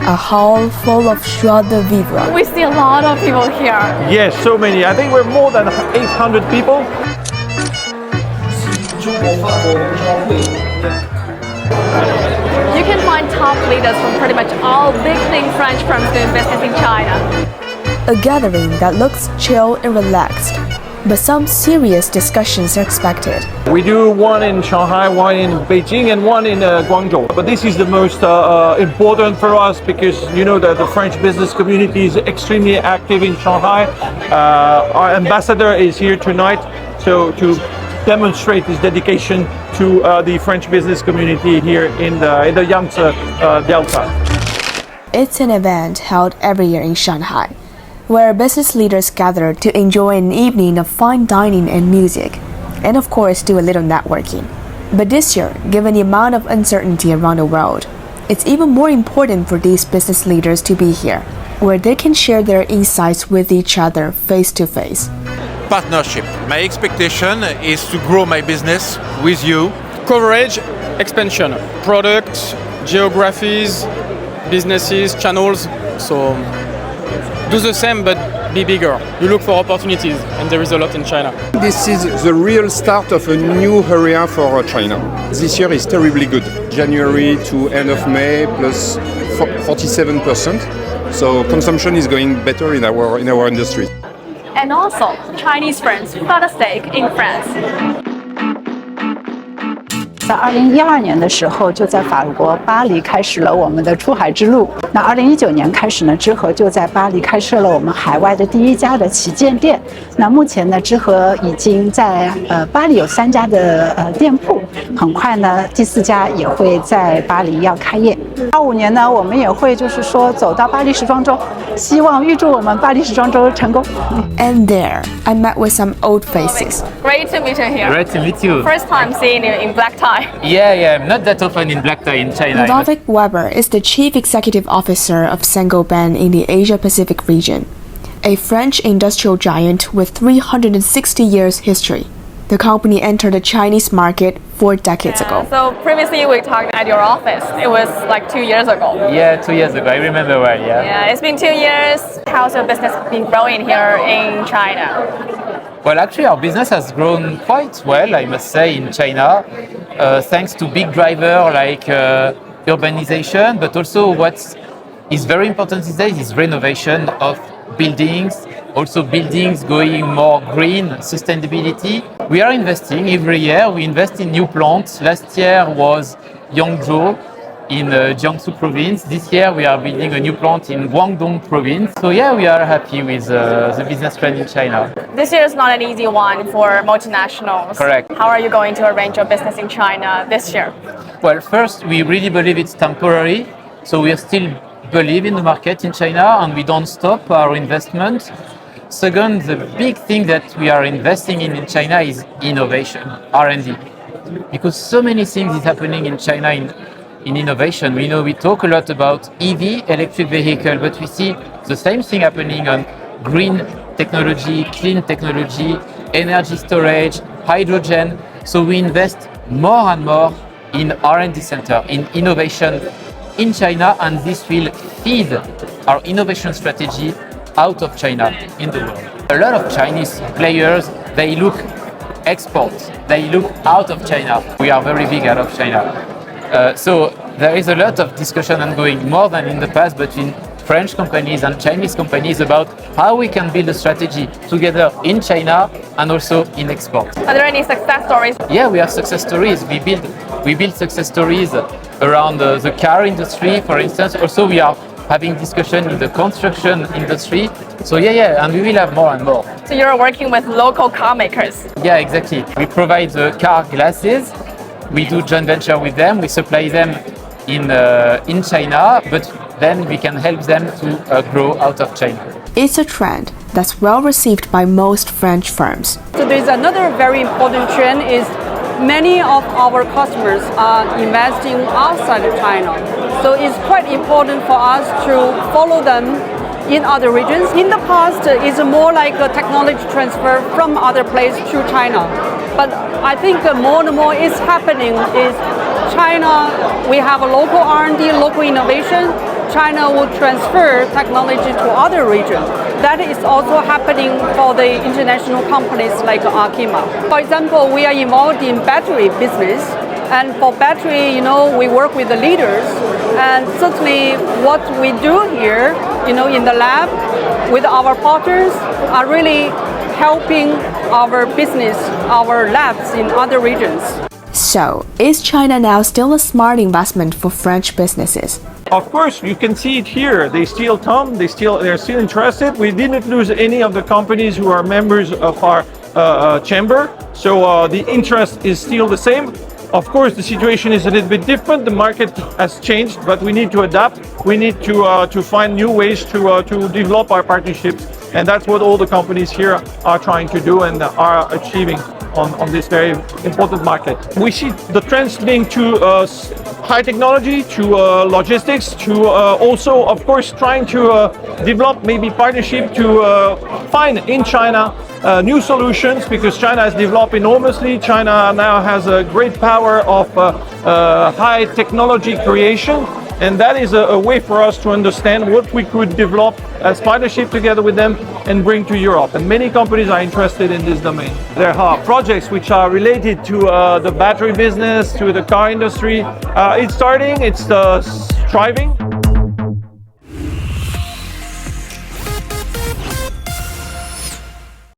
a hall full of joie de vivre. We see a lot of people here. Yes, so many. I think we're more than 800 people. You can find top leaders from pretty much all big name French firms doing business in China. A gathering that looks chill and relaxed, but some serious discussions are expected. We do one in Shanghai, one in Beijing, and one in Guangzhou. But this is the most important for us because you know that the French business community is extremely active in Shanghai. Our ambassador is here tonight, so to demonstrate his dedication to the French business community here in the Yangtze Delta. It's an event held every year in Shanghai, where business leaders gather to enjoy an evening of fine dining and music, and of course do a little networking. But this year, given the amount of uncertainty around the world, it's even more important for these business leaders to be here, where they can share their insights with each other face to face. Partnership. My expectation is to grow my business with you. Coverage, expansion, products, geographies, businesses, channels. So do the same but be bigger. You look for opportunities and there is a lot in China. This is the real start of a new area for China. This year is terribly good. January to end of May plus 47%. So consumption is going better in our industry. And also, Chinese firms got a stake in France. 在2012年的时候，就在法国巴黎开始了我们的出海之路。那2019年开始呢，知和就在巴黎开设了我们海外的第一家的旗舰店。那目前呢，知和已经在巴黎有3家的店铺，很快呢，第4家也会在巴黎要开业。25年呢，我们也会就是说走到巴黎时装周，希望预祝我们巴黎时装周成功。And there, I met with some old faces. Great to meet you here. Great to meet you. First time seeing you in black tie. Yeah, I'm not that often in black tie in China. Ludwig Weber is the Chief Executive Officer of Saint-Gobain in the Asia-Pacific region, a French industrial giant with 360 years history. The company entered the Chinese market 4 decades ago. So previously we talked at your office. It was like 2 years ago. Yeah, 2 years ago. I remember well, yeah. Yeah, it's been 2 years. How's your business been growing here in China? Well, actually, our business has grown quite well, I must say, in China, thanks to big drivers like urbanization, but also what is very important these days is renovation of buildings, also buildings going more green, sustainability. We are investing every year. We invest in new plants. Last year was Yangzhou in Jiangsu province. This year we are building a new plant in Guangdong province. So yeah, we are happy with the business trend in China. This year is not an easy one for multinationals. Correct. How are you going to arrange your business in China this year? Well, first, we really believe it's temporary. So we still believe in the market in China and we don't stop our investment. Second, the big thing that we are investing in China is innovation, R&D. Because so many things is happening in China in innovation. We know we talk a lot about EV, electric vehicle, but we see the same thing happening on green technology, clean technology, energy storage, hydrogen. So we invest more and more in R&D center, in innovation in China, and this will feed our innovation strategy out of China in the world. A lot of Chinese players, they look export, they look out of China. We are very big out of China. So there is a lot of discussion ongoing, more than in the past, between French companies and Chinese companies about how we can build a strategy together in China and also in export. Are there any success stories? Yeah, we have success stories. We build success stories around the car industry, for instance. Also, we are having discussion in the construction industry. So yeah, and we will have more and more. So you're working with local car makers? Yeah, exactly. We provide the car glasses. We do joint venture with them. We supply them in China, but then we can help them to grow out of China. It's a trend that's well received by most French firms. So there's another very important trend is many of our customers are investing outside of China. So it's quite important for us to follow them in other regions. In the past, it's more like a technology transfer from other places to China. But I think more and more is happening is China, we have a local R&D, local innovation, China will transfer technology to other regions. That is also happening for the international companies like Arkema. For example, we are involved in battery business, and for battery, we work with the leaders, and certainly what we do here, in the lab with our partners are really helping our business, our labs in other regions. So, is China now still a smart investment for French businesses? Of course, you can see it here. They still come. They're still interested. We didn't lose any of the companies who are members of our chamber. So the interest is still the same. Of course, the situation is a little bit different. The market has changed, but we need to adapt. We need to find new ways to develop our partnerships, and that's what all the companies here are trying to do and are achieving on this very important market. We see the trends linked to high technology, to logistics, to also, of course, trying to develop maybe partnership to find in China new solutions, because China has developed enormously. China now has a great power of high technology creation, and that is a way for us to understand what we could develop as partnership together with them and bring to Europe. And many companies are interested in this domain. There are projects which are related to the battery business, to the car industry. It's starting, it's thriving.